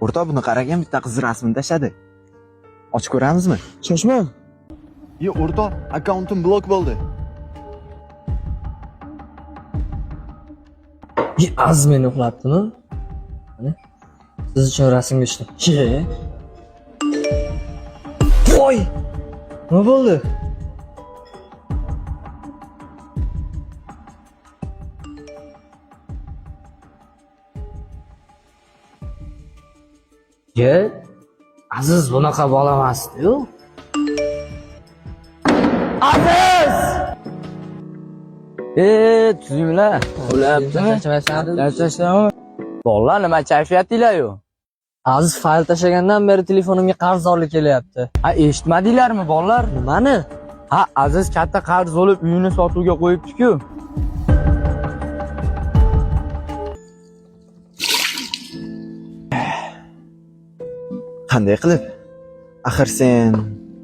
O'rtoq, buni qaragan bitta qiz rasmini tashladi. Ochib ko'ramizmi? Shoshmang. O'rtoq, akkauntim blok bo'ldi. Aziz meni uxlatdimi? Mana siz uchun rasmga tushdim. Voy! Nima bo'ldi? Aziz bunaqa bola emasdi-yu. Aziz! Tuzinglar. Bo'lyaptimi? Charchashdimi? Bolalar nima kayfiyatinglar-yu? Aziz fayl tashlagandan beri telefonimga qarzdorlik kelyapti. Ha, eshitmadinglarmi bolalar? Nimani? Ha, Aziz katta qarz olib uyini sotuvga qo'yibdi-ku. Qanday qilib? Axir sen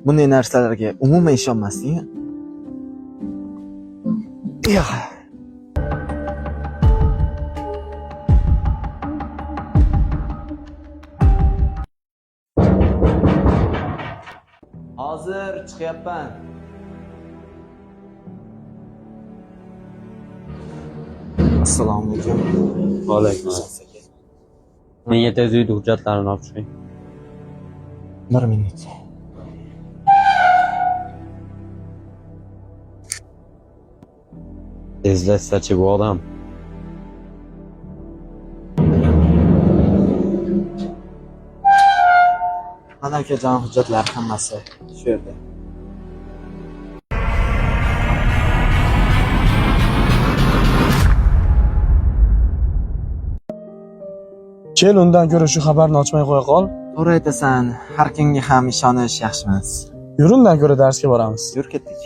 bunday narsalarga umuman ishonmasding. Hozir chiqyapman. Assalomu alaykum. Va alaykum assalom. Menga tez uyda hujjatlarini olib chiqing. 1 minut. Tezlashsa-chi bu odam. Mana akajon hujjatlar hammasi shu yerda. Kel undan ko'ra shu xabarni ochmay qo'ya qol. To'g'ri aytasan, har kimga ham ishonish yaxshi emas. Yur undan ko'ra darsga boramiz. Yur ketdik.